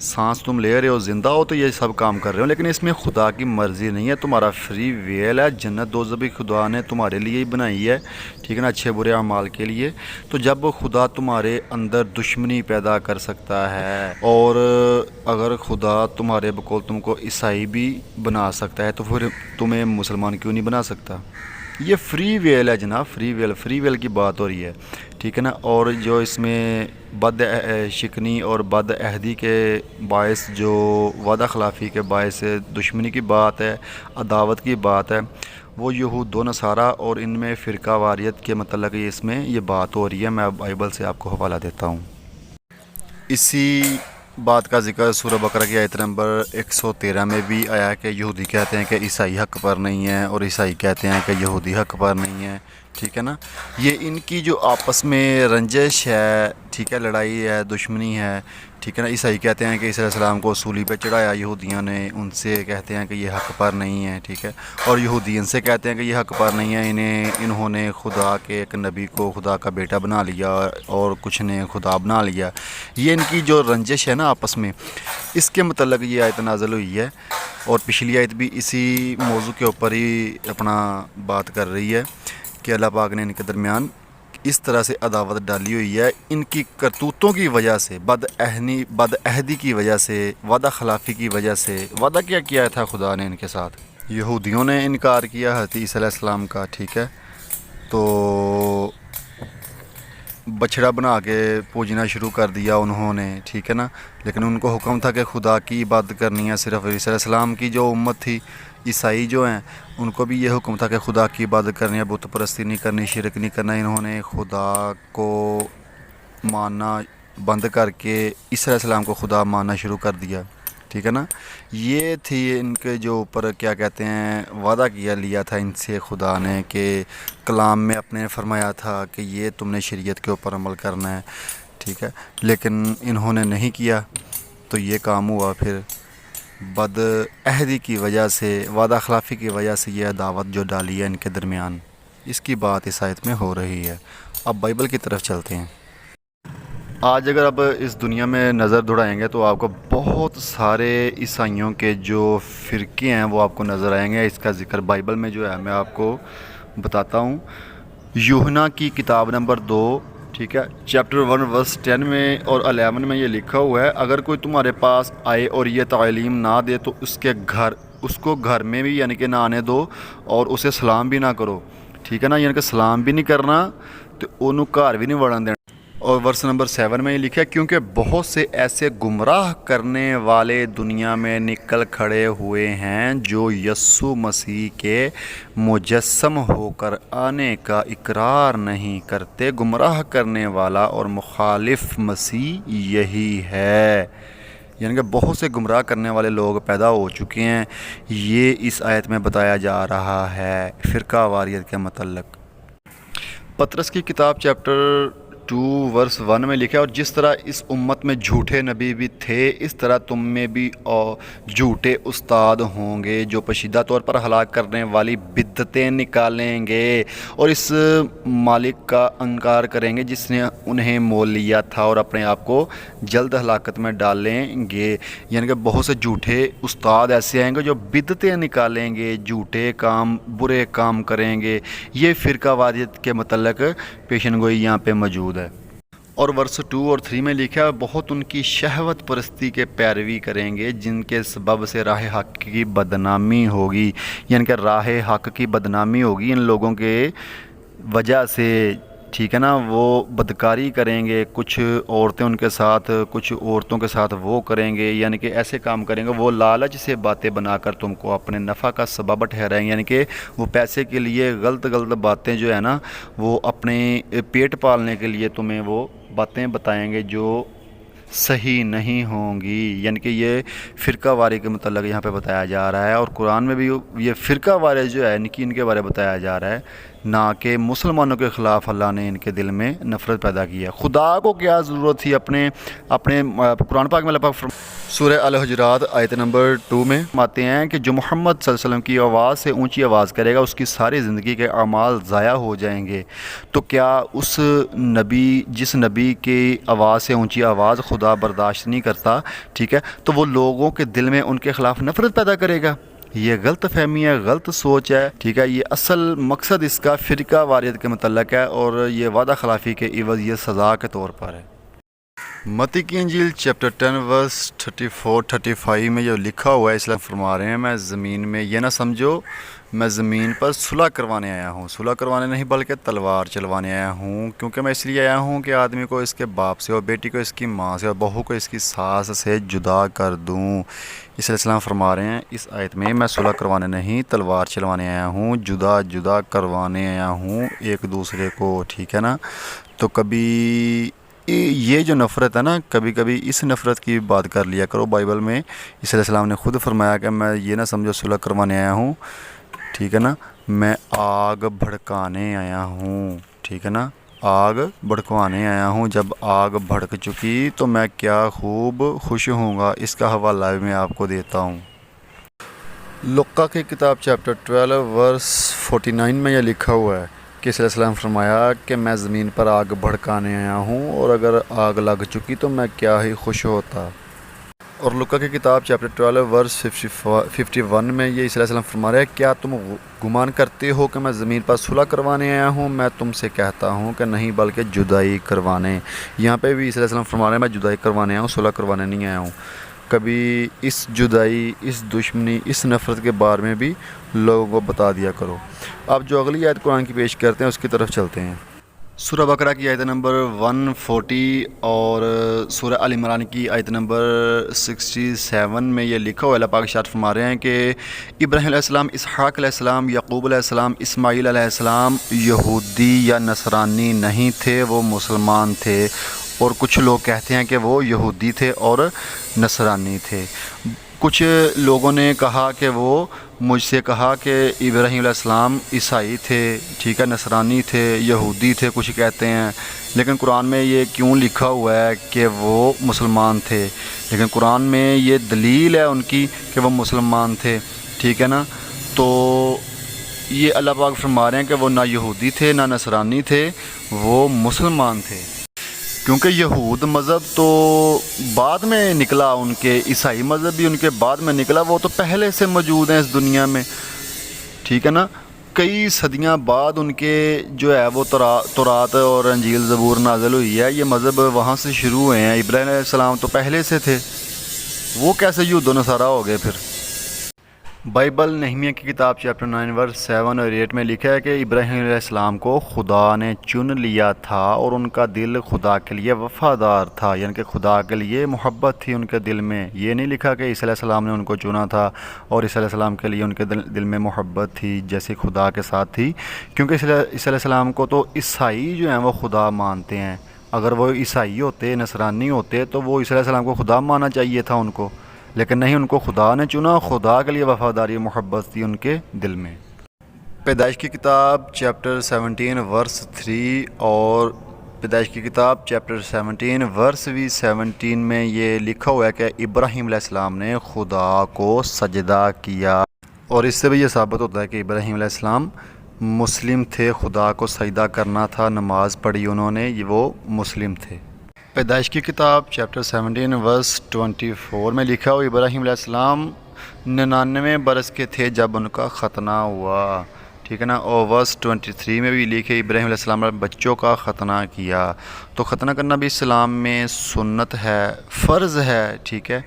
سانس تم لے رہے ہو، زندہ ہو، تو یہ سب کام کر رہے ہو، لیکن اس میں خدا کی مرضی نہیں ہے، تمہارا فری ویل ہے۔ جنت دوزخ بھی خدا نے تمہارے لیے ہی بنائی ہے، ٹھیک ہے نا، اچھے برے اعمال کے لیے۔ تو جب خدا تمہارے اندر دشمنی پیدا کر سکتا ہے، اور اگر خدا تمہارے بقول تم کو عیسائی بھی بنا سکتا ہے، تو پھر تمہیں مسلمان کیوں نہیں بنا سکتا؟ یہ فری ویل ہے جناب، فری ویل کی بات ہو رہی ہے، ٹھیک ہے نا۔ اور جو اس میں بد شکنی اور بد عہدی کے باعث، جو وعدہ خلافی کے باعث دشمنی کی بات ہے، عداوت کی بات ہے، وہ یہود و نصارہ اور ان میں فرقہ واریت کے متعلق اس میں یہ بات ہو رہی ہے۔ میں بائبل سے آپ کو حوالہ دیتا ہوں۔ اسی بات کا ذکر سورہ بقرہ کی آیت نمبر 113 میں بھی آیا ہے کہ یہودی کہتے ہیں کہ عیسائی حق پر نہیں ہے، اور عیسائی کہتے ہیں کہ یہودی حق پر نہیں ہے، ٹھیک ہے نا۔ یہ ان کی جو آپس میں رنجش ہے، ٹھیک ہے، لڑائی ہے، دشمنی ہے، ٹھیک ہے نا۔ عیسائی کہتے ہیں کہ عیسی علیہ السلام کو صلیب پہ چڑھایا یہودیوں نے، ان سے کہتے ہیں کہ یہ حق پر نہیں ہے، ٹھیک ہے، اور یہودی ان سے کہتے ہیں کہ یہ حق پر نہیں ہے، انہوں نے خدا کے ایک نبی کو خدا کا بیٹا بنا لیا، اور کچھ نے خدا بنا لیا۔ یہ ان کی جو رنجش ہے نا آپس میں، اس کے متعلق یہ آیت نازل ہوئی ہے، اور پچھلی آیت بھی اسی موضوع کے اوپر ہی اپنا بات کر رہی ہے کہ اللہ پاک نے ان کے درمیان اس طرح سے عداوت ڈالی ہوئی ہے، ان کی کرتوتوں کی وجہ سے، بد عہدی کی وجہ سے، وعدہ خلافی کی وجہ سے۔ وعدہ کیا کیا تھا خدا نے ان کے ساتھ؟ یہودیوں نے انکار کیا حضرت عیسی علیہ السلام کا، ٹھیک ہے، تو بچھڑا بنا کے پوجنا شروع کر دیا انہوں نے، ٹھیک ہے نا۔ لیکن ان کو حکم تھا کہ خدا کی عبادت کرنی ہے، صرف عیسی علیہ السلام کی جو امت تھی، عیسائی جو ہیں، ان کو بھی یہ حکم تھا کہ خدا کی عبادت کرنی ہے، بت پرستی نہیں کرنی، شرک نہیں کرنا۔ انہوں نے خدا کو ماننا بند کر کے عیسی علیہ السلام کو خدا ماننا شروع کر دیا، ٹھیک ہے نا۔ یہ تھی ان کے جو اوپر کیا کہتے ہیں وعدہ کیا لیا تھا ان سے خدا نے، کہ کلام میں اپنے فرمایا تھا کہ یہ تم نے شریعت کے اوپر عمل کرنا ہے، ٹھیک ہے، لیکن انہوں نے نہیں کیا، تو یہ کام ہوا۔ پھر بد عہدی کی وجہ سے، وعدہ خلافی کی وجہ سے یہ عداوت جو ڈالی ہے ان کے درمیان، اس کی بات اس آیت میں ہو رہی ہے۔ اب بائبل کی طرف چلتے ہیں۔ آج اگر اب اس دنیا میں نظر دوڑائیں گے تو آپ کو بہت سارے عیسائیوں کے جو فرقے ہیں وہ آپ کو نظر آئیں گے۔ اس کا ذکر بائبل میں جو ہے میں آپ کو بتاتا ہوں۔ یوحنا کی کتاب نمبر 2، ٹھیک ہے، چیپٹر 1 ورس 10 میں اور 11 میں یہ لکھا ہوا ہے، اگر کوئی تمہارے پاس آئے اور یہ تعلیم نہ دے تو اس کو گھر میں بھی یعنی کہ نہ آنے دو، اور اسے سلام بھی نہ کرو، ٹھیک ہے نا، یعنی کہ سلام بھی نہیں کرنا، تو انہوں گھر بھی نہیں وڑن دینا۔ اور ورس نمبر 7 میں یہ لکھا ہے، کیونکہ بہت سے ایسے گمراہ کرنے والے دنیا میں نکل کھڑے ہوئے ہیں جو یسوع مسیح کے مجسم ہو کر آنے کا اقرار نہیں کرتے۔ گمراہ کرنے والا اور مخالف مسیح یہی ہے، یعنی کہ بہت سے گمراہ کرنے والے لوگ پیدا ہو چکے ہیں۔ یہ اس آیت میں بتایا جا رہا ہے فرقہ واریت کے متعلق۔ پطرس کی کتاب چیپٹر 2 ورس 1 میں لکھا ہے، اور جس طرح اس امت میں جھوٹے نبی بھی تھے، اس طرح تم میں بھی جھوٹے استاد ہوں گے جو پوشیدہ طور پر ہلاک کرنے والی بدعتیں نکالیں گے، اور اس مالک کا انکار کریں گے جس نے انہیں مول لیا تھا، اور اپنے آپ کو جلد ہلاکت میں ڈالیں گے۔ یعنی کہ بہت سے جھوٹے استاد ایسے آئیں گے جو بدعتیں نکالیں گے، جھوٹے کام، برے کام کریں گے۔ یہ فرقہ واریت کے متعلق پیشن گوئی یہاں پہ موجود ہے۔ اور ورس 2 اور 3 میں لکھا ہے، بہت ان کی شہوت پرستی کے پیروی کریں گے جن کے سبب سے راہ حق کی بدنامی ہوگی، یعنی کہ راہ حق کی بدنامی ہوگی ان لوگوں کے وجہ سے، ٹھیک ہے نا۔ وہ بدکاری کریں گے، کچھ عورتیں ان کے ساتھ، کچھ عورتوں کے ساتھ وہ کریں گے، یعنی کہ ایسے کام کریں گے، وہ لالچ سے باتیں بنا کر تم کو اپنے نفع کا سبب ٹھہرائیں گے، یعنی کہ وہ پیسے کے لیے غلط باتیں جو ہے نا، وہ اپنے پیٹ پالنے کے لیے تمہیں وہ باتیں بتائیں گے جو صحیح نہیں ہوں گی۔ یعنی کہ یہ فرقہ واری کے متعلق یہاں پہ بتایا جا رہا ہے، اور قرآن میں بھی یہ فرقہ واری جو ہے ان کے بارے بتایا جا رہا ہے، نہ کہ مسلمانوں کے خلاف اللہ نے ان کے دل میں نفرت پیدا کی ہے۔ خدا کو کیا ضرورت تھی اپنے قرآن پاک میں اللہ پاک سورہ الحجرات آیت نمبر 2 میں آتے ہیں کہ جو محمد صلی اللہ علیہ وسلم کی آواز سے اونچی آواز کرے گا اس کی ساری زندگی کے اعمال ضائع ہو جائیں گے۔ تو کیا اس نبی جس نبی کی آواز سے اونچی آواز خدا برداشت نہیں کرتا، ٹھیک ہے، تو وہ لوگوں کے دل میں ان کے خلاف نفرت پیدا کرے گا؟ یہ غلط فہمی ہے، غلط سوچ ہے، ٹھیک ہے۔ یہ اصل مقصد اس کا فرقہ واریت کے متعلق ہے اور یہ وعدہ خلافی کے عوض یہ سزا کے طور پر ہے۔ متی کی انجیل چیپٹر 10 ورس 34-35 میں جو لکھا ہوا ہے، اسلام فرما رہے ہیں میں زمین میں یہ نہ سمجھو میں زمین پر صلح کروانے آیا ہوں، صلح کروانے نہیں بلکہ تلوار چلوانے آیا ہوں، کیونکہ میں اس لیے آیا ہوں کہ آدمی کو اس کے باپ سے اور بیٹی کو اس کی ماں سے اور بہو کو اس کی ساس سے جدا کر دوں۔ اس لیے اسلام فرما رہے ہیں اس آیت میں صلح کروانے نہیں تلوار چلوانے آیا ہوں، جدا جدا کروانے آیا ہوں ایک دوسرے کو، ٹھیک ہے نا۔ تو کبھی یہ جو نفرت ہے نا، کبھی کبھی اس نفرت کی بات کر لیا کرو۔ بائبل میں عیسی علیہ السلام نے خود فرمایا کہ میں یہ نہ سمجھو صلح کروانے آیا ہوں، ٹھیک ہے نا، میں آگ بھڑکانے آیا ہوں، ٹھیک ہے نا، آگ بھڑکوانے آیا ہوں۔ جب آگ بھڑک چکی تو میں کیا خوب خوش ہوں گا۔ اس کا حوالہ بھی میں آپ کو دیتا ہوں۔ لقا کی کتاب چیپٹر 12 ورس 49 میں یہ لکھا ہوا ہے کہ عیسی علیہ السلام فرمایا کہ میں زمین پر آگ بھڑکانے آیا ہوں اور اگر آگ لگ چکی تو میں کیا ہی خوش ہوتا۔ اور لقا کی کتاب چیپٹر 12 ورس 51 میں یہ عیسی علیہ السلام فرما رہا ہے کیا تم گمان کرتے ہو کہ میں زمین پر صلح کروانے آیا ہوں؟ میں تم سے کہتا ہوں کہ نہیں بلکہ جدائی کروانے۔ یہاں پہ بھی عیسی علیہ السلام فرما رہے ہیں میں جدائی کروانے آیا ہوں، صلح کروانے نہیں آیا ہوں۔ کبھی اس جدائی، اس دشمنی، اس نفرت کے بارے میں بھی لوگوں کو بتا دیا کرو۔ اب جو اگلی آیت قرآن کی پیش کرتے ہیں اس کی طرف چلتے ہیں۔ سورہ بقرہ کی آیت نمبر 140 اور سورہ آل عمران کی آیت نمبر 67 میں یہ لکھا ہوا ہے، اللہ پاک ارشاد فرما رہے ہیں کہ ابراہیم علیہ السلام، اسحاق علیہ السلام، یعقوب علیہ السلام، اسماعیل علیہ السلام یہودی یا نصرانی نہیں تھے، وہ مسلمان تھے۔ اور کچھ لوگ کہتے ہیں کہ وہ یہودی تھے اور نصرانی تھے۔ کچھ لوگوں نے کہا کہ وہ مجھ سے کہا کہ ابراہیم علیہ السلام عیسائی تھے، ٹھیک ہے، نصرانی تھے، یہودی تھے، کچھ کہتے ہیں۔ لیکن قرآن میں یہ کیوں لکھا ہوا ہے کہ وہ مسلمان تھے؟ لیکن قرآن میں یہ دلیل ہے ان کی کہ وہ مسلمان تھے، ٹھیک ہے نا۔ تو یہ اللہ پاک فرما رہے ہیں کہ وہ نہ یہودی تھے نہ نصرانی تھے، وہ مسلمان تھے۔ کیونکہ یہود مذہب تو بعد میں نکلا، ان کے عیسائی مذہب بھی ان کے بعد میں نکلا، وہ تو پہلے سے موجود ہیں اس دنیا میں، ٹھیک ہے نا۔ کئی صدیاں بعد ان کے جو ہے وہ تورات اور انجیل زبور نازل ہوئی ہے، یہ مذہب وہاں سے شروع ہوئے ہیں۔ ابراہیم علیہ السلام تو پہلے سے تھے، وہ کیسے یہود و نصارہ ہو گئے پھر؟ بائبل نہمیہ کی کتاب چیپٹر 9 ورس 7 اور 8 میں لکھا ہے کہ ابراہیم علیہ السلام کو خدا نے چن لیا تھا اور ان کا دل خدا کے لیے وفادار تھا، یعنی کہ خدا کے لیے محبت تھی ان کے دل میں۔ یہ نہیں لکھا کہ عیسی علیہ السلام نے ان کو چنا تھا اور عیسی علیہ السلام کے لیے ان کے دل میں محبت تھی جیسے خدا کے ساتھ تھی، کیونکہ عیسی علیہ السلام کو تو عیسائی جو ہیں وہ خدا مانتے ہیں۔ اگر وہ عیسائی ہوتے، نصرانی ہوتے، تو وہ عیسی علیہ السلام کو خدا ماننا چاہیے تھا ان کو، لیکن نہیں، ان کو خدا نے چنا، خدا کے لیے وفاداری محبت تھی ان کے دل میں۔ پیدائش کی کتاب چیپٹر 17 ورس 3 اور پیدائش کی کتاب چیپٹر 17 ورس 17 میں یہ لکھا ہوا ہے کہ ابراہیم علیہ السلام نے خدا کو سجدہ کیا، اور اس سے بھی یہ ثابت ہوتا ہے کہ ابراہیم علیہ السلام مسلم تھے، خدا کو سجدہ کرنا تھا، نماز پڑھی انہوں نے، یہ وہ مسلم تھے۔ پیدائش کی کتاب چیپٹر 17 ورس 24 میں لکھا ہو ابراہیم علیہ السلام 99 برس کے تھے جب ان کا ختنہ ہوا، ٹھیک ہے نا۔ اور ورس 23 میں بھی لکھے ابراہیم علیہ السلام نے بچوں کا ختنہ کیا۔ تو ختنہ کرنا بھی اسلام میں سنت ہے، فرض ہے، ٹھیک ہے۔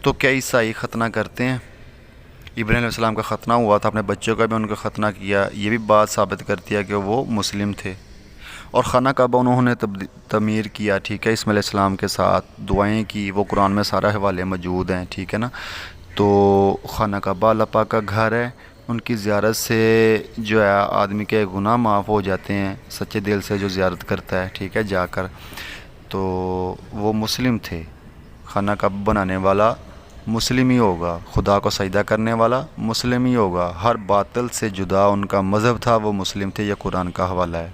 تو کیا عیسائی ختنہ کرتے ہیں؟ ابراہیم علیہ السلام کا ختنہ ہوا تھا، اپنے بچوں کا بھی ان کا ختنہ کیا، یہ بھی بات ثابت کرتی ہے کہ وہ مسلم تھے۔ اور خانہ کعبہ انہوں نے تعمیر کیا، ٹھیک ہے، اسماعیل علیہ السلام کے ساتھ دعائیں کی، وہ قرآن میں سارا حوالے موجود ہیں، ٹھیک ہے نا۔ تو خانہ کعبہ اللہ پاک کا گھر ہے، ان کی زیارت سے جو ہے آدمی کے گناہ معاف ہو جاتے ہیں، سچے دل سے جو زیارت کرتا ہے، ٹھیک ہے، جا کر۔ تو وہ مسلم تھے، خانہ کعبہ بنانے والا مسلم ہی ہوگا، خدا کو سجدہ کرنے والا مسلم ہی ہوگا، ہر باطل سے جدا ان کا مذہب تھا، وہ مسلم تھے۔ یہ قرآن کا حوالہ ہے۔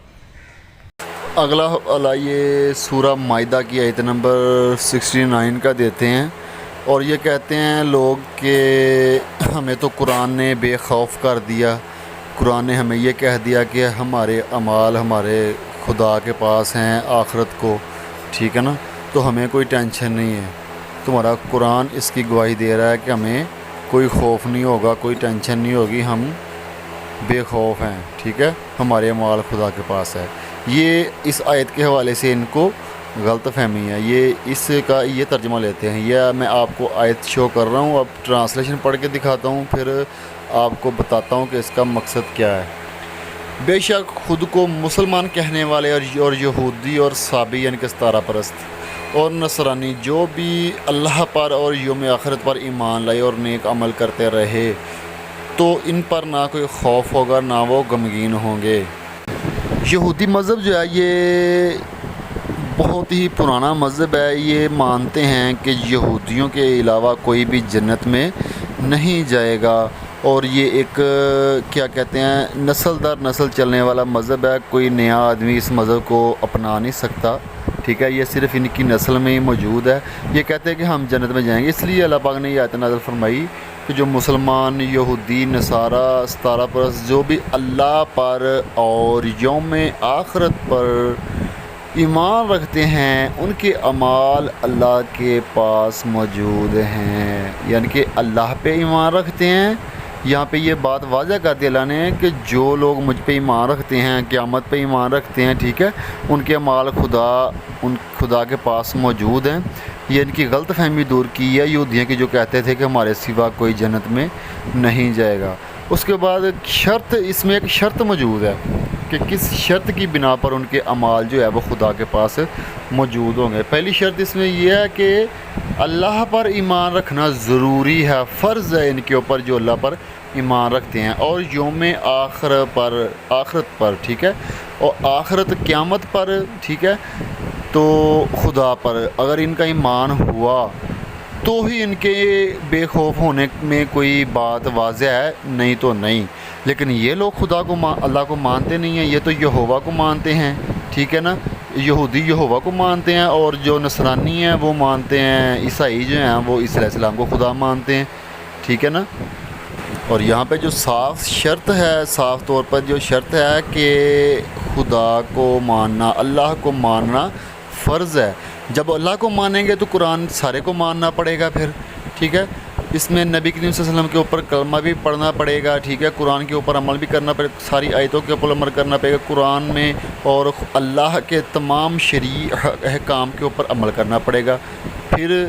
اگلا حوالہ یہ سورہ مائدہ کی آیت نمبر 69 کا دیتے ہیں، اور یہ کہتے ہیں لوگ کہ ہمیں تو قرآن نے بے خوف کر دیا، قرآن نے ہمیں یہ کہہ دیا کہ ہمارے اعمال ہمارے خدا کے پاس ہیں آخرت کو، ٹھیک ہے نا، تو ہمیں کوئی ٹینشن نہیں ہے۔ تمہارا قرآن اس کی گواہی دے رہا ہے کہ ہمیں کوئی خوف نہیں ہوگا، کوئی ٹینشن نہیں ہوگی، ہم بے خوف ہیں، ٹھیک ہے، ہمارے اعمال خدا کے پاس ہے۔ یہ اس آیت کے حوالے سے ان کو غلط فہمی ہے، یہ اس کا یہ ترجمہ لیتے ہیں۔ یہ میں آپ کو آیت شو کر رہا ہوں، اب ٹرانسلیشن پڑھ کے دکھاتا ہوں، پھر آپ کو بتاتا ہوں کہ اس کا مقصد کیا ہے۔ بے شک خود کو مسلمان کہنے والے اور یہودی اور صابی یعنی کہ ستارہ پرست اور نصرانی جو بھی اللہ پر اور یوم آخرت پر ایمان لائے اور نیک عمل کرتے رہے، تو ان پر نہ کوئی خوف ہوگا نہ وہ غمگین ہوں گے۔ یہودی مذہب جو ہے یہ بہت ہی پرانا مذہب ہے، یہ مانتے ہیں کہ یہودیوں کے علاوہ کوئی بھی جنت میں نہیں جائے گا، اور یہ ایک کیا کہتے ہیں نسل در نسل چلنے والا مذہب ہے، کوئی نیا آدمی اس مذہب کو اپنا نہیں سکتا، ٹھیک ہے، یہ صرف ان کی نسل میں ہی موجود ہے۔ یہ کہتے ہیں کہ ہم جنت میں جائیں گے، اس لیے اللہ پاک نے یہ آیت نازل فرمائی کہ جو مسلمان، یہودی، نصارہ، ستارہ پرست جو بھی اللہ پر اور یوم آخرت پر ایمان رکھتے ہیں، ان کے اعمال اللہ کے پاس موجود ہیں، یعنی کہ اللہ پہ ایمان رکھتے ہیں۔ یہاں پہ یہ بات واضح کر دی اللہ نے کہ جو لوگ مجھ پہ ایمان رکھتے ہیں، قیامت پہ ایمان رکھتے ہیں، ٹھیک ہے، ان کے اعمال خدا کے پاس موجود ہیں۔ یہ ان کی غلط فہمی دور کی ہے یہودیوں کی جو کہتے تھے کہ ہمارے سوا کوئی جنت میں نہیں جائے گا۔ اس کے بعد اس میں ایک شرط موجود ہے کہ کس شرط کی بنا پر ان کے اعمال جو ہے وہ خدا کے پاس موجود ہوں گے۔ پہلی شرط اس میں یہ ہے کہ اللہ پر ایمان رکھنا ضروری ہے، فرض ہے ان کے اوپر جو اللہ پر ایمان رکھتے ہیں، اور یوم آخرت پر، ٹھیک ہے، اور آخرت قیامت پر، ٹھیک ہے، تو خدا پر اگر ان کا ایمان ہوا تو ہی ان کے بے خوف ہونے میں کوئی بات واضح ہے، نہیں تو نہیں۔ لیکن یہ لوگ اللہ کو مانتے نہیں ہیں، یہ تو یہوہ کو مانتے ہیں، ٹھیک ہے نا، یہودی یہوہ کو مانتے ہیں، اور جو نصرانی ہیں وہ مانتے ہیں، عیسائی جو ہیں وہ عیسی علیہ السلام کو خدا مانتے ہیں، ٹھیک ہے نا۔ اور یہاں پہ جو صاف شرط ہے، صاف طور پر جو شرط ہے کہ خدا کو ماننا، اللہ کو ماننا فرض ہے۔ جب اللہ کو مانیں گے تو قرآن سارے کو ماننا پڑے گا پھر، ٹھیک ہے، اس میں نبی کریم صلی اللہ علیہ وسلم کے اوپر کلمہ بھی پڑھنا پڑے گا، ٹھیک ہے، قرآن کے اوپر عمل بھی کرنا پڑے گا، ساری آیتوں کے اوپر عمل کرنا پڑے گا قرآن میں، اور اللہ کے تمام شرعی احکام کے اوپر عمل کرنا پڑے گا، پھر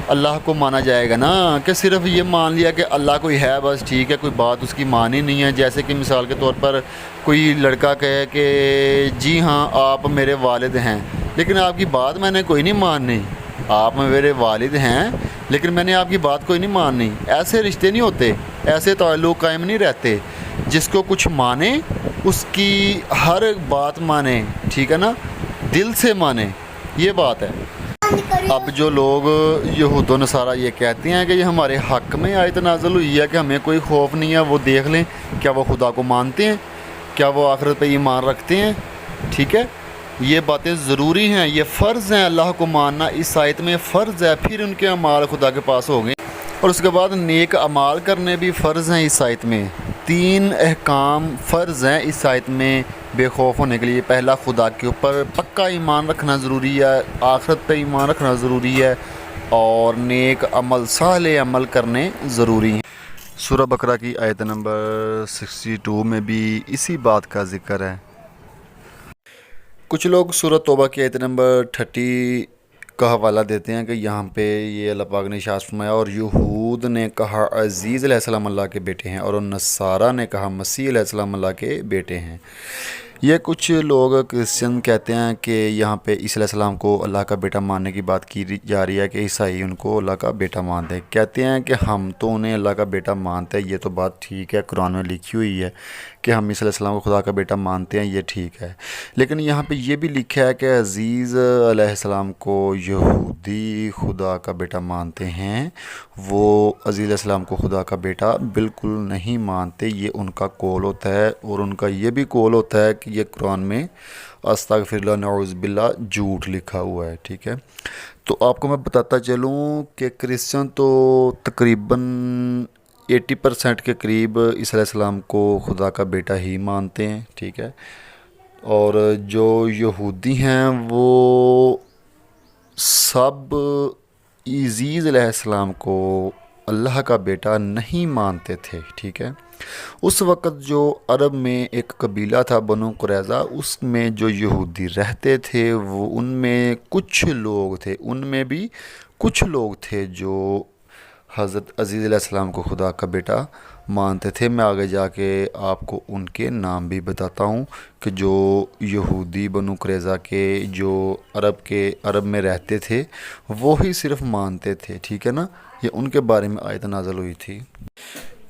اللہ کو مانا جائے گا نا، کہ صرف یہ مان لیا کہ اللہ کوئی ہے بس، ٹھیک ہے، کوئی بات اس کی مانی نہیں ہے۔ جیسے کہ مثال کے طور پر کوئی لڑکا کہے کہ جی ہاں آپ میرے والد ہیں، لیکن آپ کی بات میں نے کوئی نہیں ماننی، آپ میرے والد ہیں لیکن میں نے آپ کی بات کوئی نہیں ماننی، ایسے رشتے نہیں ہوتے، ایسے تعلق قائم نہیں رہتے۔ جس کو کچھ مانے اس کی ہر بات مانے، ٹھیک ہے نا، دل سے مانے، یہ بات ہے۔ اب جو لوگ یہود و نصارہ یہ کہتے ہیں کہ یہ ہمارے حق میں آیت نازل ہوئی ہے کہ ہمیں کوئی خوف نہیں ہے، وہ دیکھ لیں کیا وہ خدا کو مانتے ہیں، کیا وہ آخرت پہ ایمان رکھتے ہیں، ٹھیک ہے، یہ باتیں ضروری ہیں، یہ فرض ہیں، اللہ کو ماننا اس آیت میں فرض ہے، پھر ان کے اعمال خدا کے پاس ہوں گے۔ اور اس کے بعد نیک اعمال کرنے بھی فرض ہیں اس آیت میں، 3 احکام فرض ہیں اس آیت میں بے خوف ہونے کے لیے۔ پہلا، خدا کے اوپر پکا ایمان رکھنا ضروری ہے، آخرت پہ ایمان رکھنا ضروری ہے، اور نیک عمل، صالح عمل کرنے ضروری ہیں۔ سورہ بقرہ کی آیت نمبر 62 میں بھی اسی بات کا ذکر ہے۔ کچھ لوگ سورہ توبہ کی آیت نمبر 30 کا حوالہ دیتے ہیں کہ یہاں پہ یہ اللہ پاک نے ارشاد فرمایا، اور یہود نے کہا عزیز علیہ السلام اللہ کے بیٹے ہیں، اور نصارہ نے کہا مسیح علیہ السلام اللہ کے بیٹے ہیں۔ یہ کچھ لوگ کرسچن کہتے ہیں کہ یہاں پہ عیسی علیہ السلام کو اللہ کا بیٹا ماننے کی بات کی جا رہی ہے کہ عیسائی ان کو اللہ کا بیٹا مانتے ہیں، کہتے ہیں کہ ہم تو انہیں اللہ کا بیٹا مانتے ہیں، یہ تو بات ٹھیک ہے، قرآن میں لکھی ہوئی ہے کہ ہم عیسی علیہ السلام کو خدا کا بیٹا مانتے ہیں، یہ ٹھیک ہے، لیکن یہاں پہ یہ بھی لکھا ہے کہ عزیز علیہ السلام کو یہودی خدا کا بیٹا مانتے ہیں، وہ عزیز علیہ السلام کو خدا کا بیٹا بالکل نہیں مانتے، یہ ان کا قول ہوتا ہے، اور ان کا یہ بھی قول ہوتا ہے کہ یہ قرآن میں استغفر اللہ نعوذ باللہ جھوٹ لکھا ہوا ہے، ٹھیک ہے۔ تو آپ کو میں بتاتا چلوں کہ کرسچن تو تقریباً 80% کے قریب عیسی علیہ السلام کو خدا کا بیٹا ہی مانتے ہیں، ٹھیک ہے، اور جو یہودی ہیں وہ سب عزیز علیہ السلام کو اللہ کا بیٹا نہیں مانتے تھے، ٹھیک ہے۔ اس وقت جو عرب میں ایک قبیلہ تھا بنو قریظہ، اس میں جو یہودی رہتے تھے وہ ان میں کچھ لوگ تھے، ان میں بھی کچھ لوگ تھے جو حضرت عزیز علیہ السلام کو خدا کا بیٹا مانتے تھے۔ میں آگے جا کے آپ کو ان کے نام بھی بتاتا ہوں کہ جو یہودی بنو قریظہ کے جو عرب میں رہتے تھے وہی صرف مانتے تھے، ٹھیک ہے نا، یہ ان کے بارے میں آیت نازل ہوئی تھی۔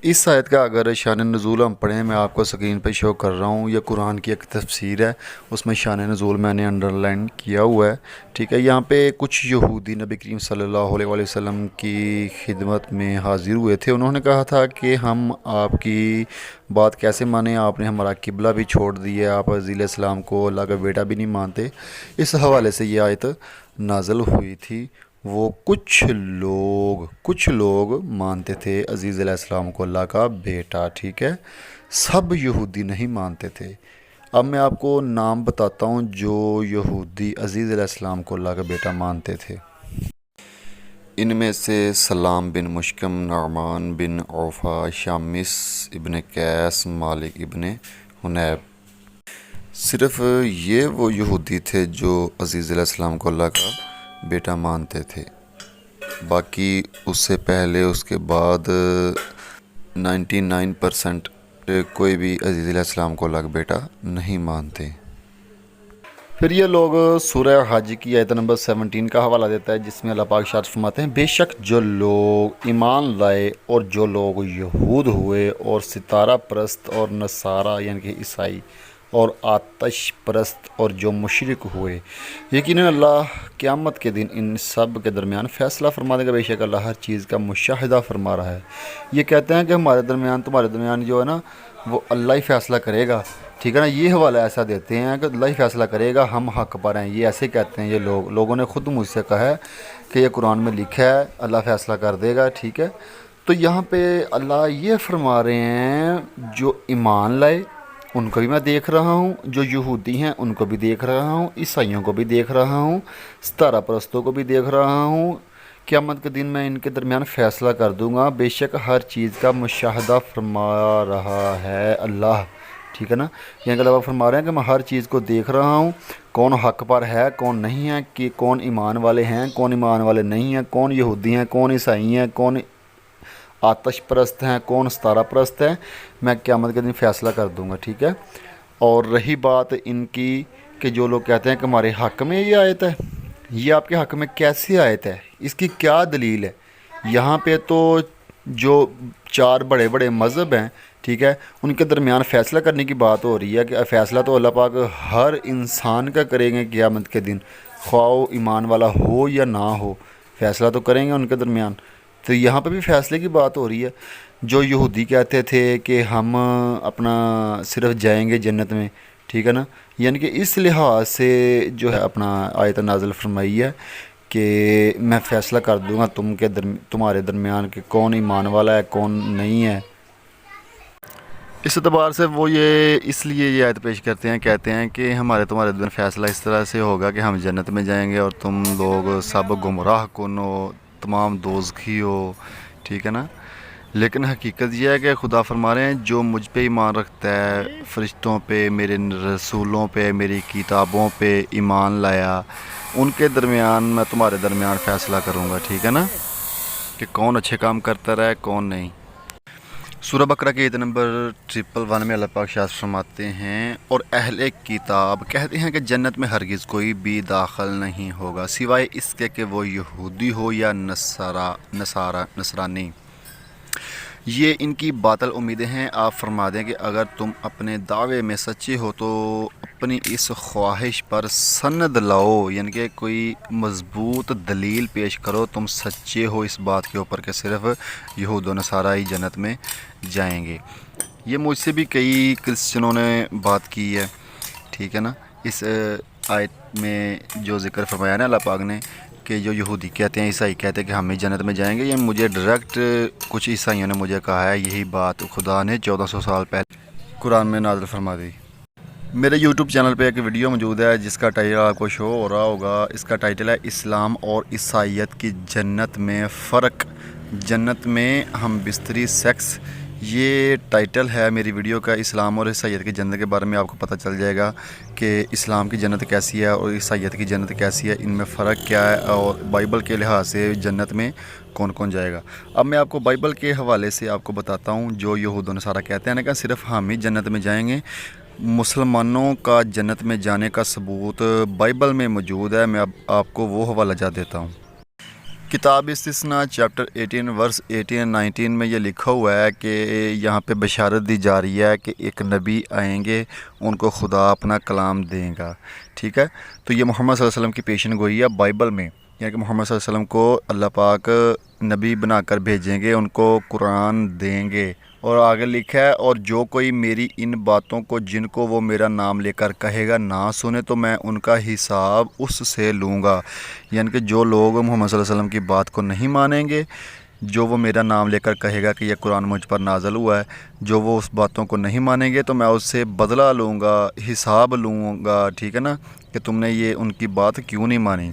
اس آیت کا اگر شان نزول ہم پڑھیں، میں آپ کو سکرین پہ شو کر رہا ہوں، یہ قرآن کی ایک تفسیر ہے، اس میں شان نزول میں نے انڈر لائن کیا ہوا ہے، ٹھیک ہے۔ یہاں پہ کچھ یہودی نبی کریم صلی اللہ علیہ وآلہ وسلم کی خدمت میں حاضر ہوئے تھے، انہوں نے کہا تھا کہ ہم آپ کی بات کیسے مانیں، آپ نے ہمارا قبلہ بھی چھوڑ دیا، آپ عزیز علیہ السلام کو اللہ کا بیٹا بھی نہیں مانتے، اس حوالے سے یہ آیت نازل ہوئی تھی۔ وہ کچھ لوگ مانتے تھے عزیز علیہ السلام کو اللہ کا بیٹا، ٹھیک ہے، سب یہودی نہیں مانتے تھے۔ اب میں آپ کو نام بتاتا ہوں جو یہودی عزیز علیہ السلام کو اللہ کا بیٹا مانتے تھے۔ ان میں سے سلام بن مشکم، نعمان بن عوفہ، شامس ابن قیس، مالک ابن حنیب، صرف یہ وہ یہودی تھے جو عزیز علیہ السلام کو اللہ کا بیٹا مانتے تھے، باقی اس سے پہلے اس کے بعد 99% کوئی بھی عزیز علیہ السلام کو اللہ کا بیٹا نہیں مانتے۔ پھر یہ لوگ سورہ حج کی آیت نمبر 17 کا حوالہ دیتا ہے، جس میں اللہ پاک ارشاد فرماتے ہیں، بے شک جو لوگ ایمان لائے اور جو لوگ یہود ہوئے اور ستارہ پرست اور نصارہ یعنی کہ عیسائی اور آتش پرست اور جو مشرک ہوئے، یقیناً اللہ قیامت کے دن ان سب کے درمیان فیصلہ فرما دے گا، بے شک اللہ ہر چیز کا مشاہدہ فرما رہا ہے۔ یہ کہتے ہیں کہ ہمارے درمیان تمہارے درمیان جو ہے نا وہ اللہ ہی فیصلہ کرے گا، ٹھیک ہے نا، یہ حوالہ ایسا دیتے ہیں کہ اللہ ہی فیصلہ کرے گا، ہم حق پر ہیں، یہ ایسے کہتے ہیں یہ لوگوں نے خود مجھ سے کہا ہے کہ یہ قرآن میں لکھا ہے اللہ فیصلہ کر دے گا، ٹھیک ہے۔ تو یہاں پہ اللہ یہ فرما رہے ہیں جو ایمان لائے ان کو بھی میں دیکھ رہا ہوں، جو یہودی ہیں ان کو بھی دیکھ رہا ہوں، عیسائیوں کو بھی دیکھ رہا ہوں، ستارہ پرستوں کو بھی دیکھ رہا ہوں، قیامت کے دن میں ان کے درمیان فیصلہ کر دوں گا، بے شک ہر چیز کا مشاہدہ فرما رہا ہے اللہ، ٹھیک ہے نا۔ یہاں کے علاوہ فرما رہے ہیں کہ میں ہر چیز کو دیکھ رہا ہوں، کون حق پر ہے کون نہیں ہے، کہ کون ایمان والے ہیں کون ایمان والے نہیں ہیں، کون یہودی ہیں کون عیسائی ہیں، کون آتش پرست ہیں کون ستارہ پرست ہیں، میں قیامت کے دن فیصلہ کر دوں گا، ٹھیک ہے۔ اور رہی بات ان کی کہ جو لوگ کہتے ہیں کہ ہمارے حق میں یہ آیت ہے، یہ آپ کے حق میں کیسی آیت ہے، اس کی کیا دلیل ہے؟ یہاں پہ تو جو 4 بڑے بڑے مذہب ہیں، ٹھیک ہے، ان کے درمیان فیصلہ کرنے کی بات ہو رہی ہے کہ فیصلہ تو اللہ پاک ہر انسان کا کریں گے قیامت کے دن، خواہ ایمان والا ہو یا نہ ہو، فیصلہ تو کریں گے ان کے درمیان۔ تو یہاں پہ بھی فیصلے کی بات ہو رہی ہے۔ جو یہودی کہتے تھے کہ ہم اپنا صرف جائیں گے جنت میں، ٹھیک ہے نا، یعنی کہ اس لحاظ سے جو ہے اپنا آیت نازل فرمائی ہے کہ میں فیصلہ کر دوں گا تمہارے درمیان کہ کون ایمان والا ہے کون نہیں ہے۔ اس اعتبار سے وہ اس لیے یہ آیت پیش کرتے ہیں، کہتے ہیں کہ تمہارے دن فیصلہ اس طرح سے ہوگا کہ ہم جنت میں جائیں گے اور تم لوگ سب گمراہ کن ہو، تمام دوزخی ہو، ٹھیک ہے نا۔ لیکن حقیقت یہ ہے کہ خدا فرما رہے ہیں جو مجھ پہ ایمان رکھتا ہے، فرشتوں پہ، میرے رسولوں پہ، میری کتابوں پہ ایمان لایا، ان کے درمیان میں تمہارے درمیان فیصلہ کروں گا، ٹھیک ہے نا، کہ کون اچھے کام کرتا رہے کون نہیں۔ سورہ بقرہ کے آیت نمبر 111 میں اللہ پاک ارشاد فرماتے ہیں، اور اہل کتاب کہتے ہیں کہ جنت میں ہرگز کوئی بھی داخل نہیں ہوگا سوائے اس کے کہ وہ یہودی ہو یا نصرانی۔ یہ ان کی باطل امیدیں ہیں۔ آپ فرما دیں کہ اگر تم اپنے دعوے میں سچے ہو تو اپنی اس خواہش پر سند لاؤ، یعنی کہ کوئی مضبوط دلیل پیش کرو، تم سچے ہو اس بات کے اوپر کہ صرف یہود و نصارہ ہی جنت میں جائیں گے۔ یہ مجھ سے بھی کئی کرسچنوں نے بات کی ہے، ٹھیک ہے نا۔ اس آیت میں جو ذکر فرمایا نا اللہ پاک نے کہ جو یہودی کہتے ہیں، عیسائی کہتے ہیں کہ ہم ہی جنت میں جائیں گے، یہ مجھے ڈائریکٹ کچھ عیسائیوں نے مجھے کہا ہے، یہی بات خدا نے 1400 سال پہلے قرآن میں نازل فرما دی۔ میرے یوٹیوب چینل پہ ایک ویڈیو موجود ہے جس کا ٹائٹل آپ کو شو ہو رہا ہوگا۔ اس کا ٹائٹل ہے اسلام اور عیسائیت کی جنت میں فرق، جنت میں ہم بستری سیکس۔ یہ ٹائٹل ہے میری ویڈیو کا۔ اسلام اور عیسائیت کی جنت کے بارے میں آپ کو پتہ چل جائے گا کہ اسلام کی جنت کیسی ہے اور عیسائیت کی جنت کیسی ہے، ان میں فرق کیا ہے، اور بائبل کے لحاظ سے جنت میں کون کون جائے گا۔ اب میں آپ کو بائبل کے حوالے سے آپ کو بتاتا ہوں، جو یہود و نصارہ کہتے ہیں نا کہ صرف ہم ہی جنت میں جائیں گے۔ مسلمانوں کا جنت میں جانے کا ثبوت بائبل میں موجود ہے۔ میں اب آپ کو وہ حوالہ جات دیتا ہوں۔ کتاب استثناء چیپٹر 18 ورس 18-19 میں یہ لکھا ہوا ہے کہ یہاں پہ بشارت دی جا رہی ہے کہ ایک نبی آئیں گے، ان کو خدا اپنا کلام دیں گا، ٹھیک ہے۔ تو یہ محمد صلی اللہ علیہ وسلم کی پیشن گوئی ہے بائبل میں، یعنی کہ محمد صلی اللہ علیہ وسلم کو اللہ پاک نبی بنا کر بھیجیں گے، ان کو قرآن دیں گے۔ اور آگے لکھا ہے، اور جو کوئی میری ان باتوں کو جن کو وہ میرا نام لے کر کہے گا نہ سنے تو میں ان کا حساب اس سے لوں گا۔ یعنی کہ جو لوگ محمد صلی اللہ علیہ وسلم کی بات کو نہیں مانیں گے، جو وہ میرا نام لے کر کہے گا کہ یہ قرآن مجھ پر نازل ہوا ہے، جو وہ اس باتوں کو نہیں مانیں گے تو میں اس سے بدلہ لوں گا، حساب لوں گا، ٹھیک ہے نا، کہ تم نے یہ ان کی بات کیوں نہیں مانی۔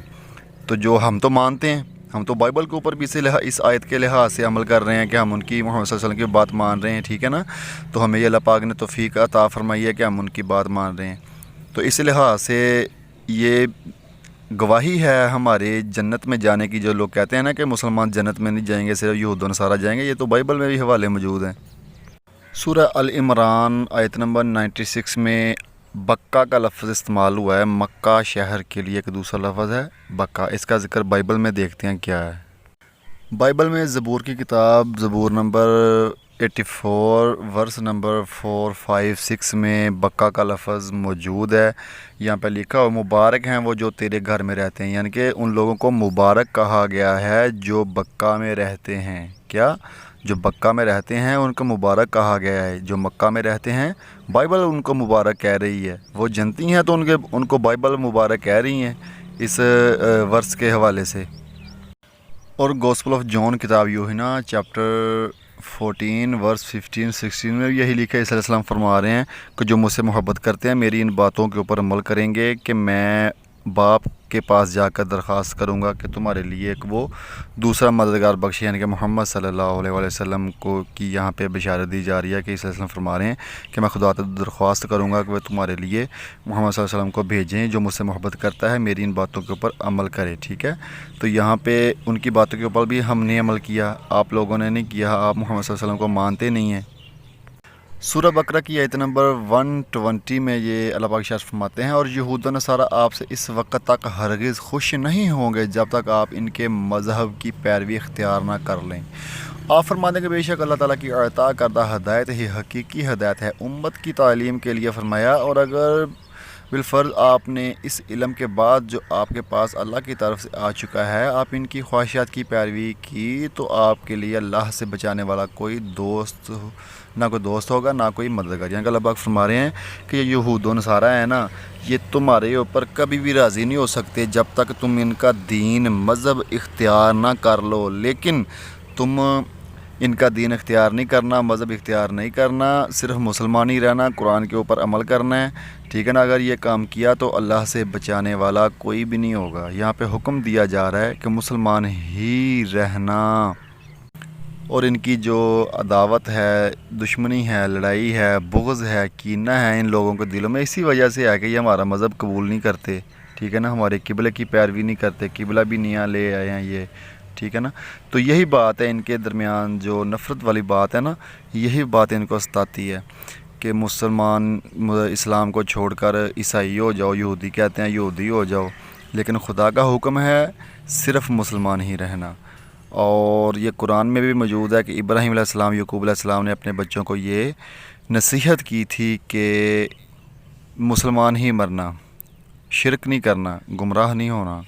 تو جو ہم تو مانتے ہیں، ہم تو بائبل کے اوپر بھی اس آیت کے لحاظ سے عمل کر رہے ہیں کہ ہم ان کی محمد صلی اللہ علیہ وسلم کی بات مان رہے ہیں، ٹھیک ہے نا۔ تو ہمیں یہ اللہ پاک نے توفیق عطا فرمائی ہے کہ ہم ان کی بات مان رہے ہیں۔ تو اس لحاظ سے یہ گواہی ہے ہمارے جنت میں جانے کی۔ جو لوگ کہتے ہیں نا کہ مسلمان جنت میں نہیں جائیں گے، صرف یہود و نصارہ جائیں گے، یہ تو بائبل میں بھی حوالے موجود ہیں۔ سورہ العمران آیت نمبر 96 میں بکہ کا لفظ استعمال ہوا ہے۔ مکہ شہر کے لیے ایک دوسرا لفظ ہے بکہ، اس کا ذکر بائبل میں دیکھتے ہیں کیا ہے۔ بائبل میں زبور کی کتاب زبور نمبر 84 ورس نمبر 4، 5، 6 میں بکہ کا لفظ موجود ہے۔ یہاں پہ لکھا ہوا مبارک ہیں وہ جو تیرے گھر میں رہتے ہیں، یعنی کہ ان لوگوں کو مبارک کہا گیا ہے جو بکہ میں رہتے ہیں۔ کیا؟ جو بکہ میں رہتے ہیں ان کو مبارک کہا گیا ہے۔ جو مکہ میں رہتے ہیں بائبل ان کو مبارک کہہ رہی ہے، وہ جنتی ہیں تو ان کو بائبل مبارک کہہ رہی ہیں اس ورس کے حوالے سے۔ اور گوسپل آف جون کتاب یوحنا چیپٹر 14 ورس 15-16 میں یہی لکھا ہے، عیسیٰ علیہ السلام فرما رہے ہیں کہ جو مجھ سے محبت کرتے ہیں میری ان باتوں کے اوپر عمل کریں گے کہ میں باپ کے پاس جا کر درخواست کروں گا کہ تمہارے لیے ایک وہ دوسرا مددگار بخشے، یعنی کہ محمد صلی اللہ علیہ وسلم کو کی یہاں پہ بشارت دی جا رہی ہے کہ عیسیٰ علیہ السلام فرما رہے ہیں کہ میں خدا سے درخواست کروں گا کہ وہ تمہارے لیے محمد صلی اللہ علیہ وسلم کو بھیجیں جو مجھ سے محبت کرتا ہے، میری ان باتوں کے اوپر عمل کرے، ٹھیک ہے۔ تو یہاں پہ ان کی باتوں کے اوپر بھی ہم نے عمل کیا، آپ لوگوں نے نہیں کیا، آپ محمد صلی اللہ علیہ وسلم کو مانتے نہیں ہیں۔ سورہ بقرہ کی آیت نمبر 120 میں یہ اللہ پاک ارشاد فرماتے ہیں، اور یہود و نصارہ آپ سے اس وقت تک ہرگز خوش نہیں ہوں گے جب تک آپ ان کے مذہب کی پیروی اختیار نہ کر لیں۔ آپ فرماتے ہیں کہ بے شک اللہ تعالیٰ کی عطا کردہ ہدایت ہی حقیقی ہدایت ہے، امت کی تعلیم کے لیے فرمایا، اور اگر بالفرض آپ نے اس علم کے بعد جو آپ کے پاس اللہ کی طرف سے آ چکا ہے آپ ان کی خواہشات کی پیروی کی تو آپ کے لیے اللہ سے بچانے والا کوئی دوست نہ کوئی دوست ہوگا نہ کوئی مددگار۔ یعنی کہ اللہ پاک فرما رہے ہیں کہ یہ یہود و نصارہ ہیں نا، یہ تمہارے اوپر کبھی بھی راضی نہیں ہو سکتے جب تک تم ان کا دین مذہب اختیار نہ کر لو، لیکن تم ان کا دین اختیار نہیں کرنا، مذہب اختیار نہیں کرنا، صرف مسلمان ہی رہنا، قرآن کے اوپر عمل کرنا ہے، ٹھیک ہے نا۔ اگر یہ کام کیا تو اللہ سے بچانے والا کوئی بھی نہیں ہوگا۔ یہاں پہ حکم دیا جا رہا ہے کہ مسلمان ہی رہنا، اور ان کی جو عداوت ہے، دشمنی ہے، لڑائی ہے، بغض ہے، کینہ ہے ان لوگوں کے دلوں میں، اسی وجہ سے ہے کہ یہ ہمارا مذہب قبول نہیں کرتے، ٹھیک ہے نا، ہمارے قبلے کی پیروی نہیں کرتے، قبلہ بھی نیا لے آئے ہیں یہ، ٹھیک ہے نا. تو یہی بات ہے ان کے درمیان جو نفرت والی بات ہے نا, یہی بات ان کو ستاتی ہے کہ مسلمان اسلام کو چھوڑ کر عیسائی ہو جاؤ, یہودی کہتے ہیں یہودی ہو جاؤ, لیکن خدا کا حکم ہے صرف مسلمان ہی رہنا. اور یہ قرآن میں بھی موجود ہے کہ ابراہیم علیہ السلام, یعقوب علیہ السلام نے اپنے بچوں کو یہ نصیحت کی تھی کہ مسلمان ہی مرنا, شرک نہیں کرنا, گمراہ نہیں ہونا.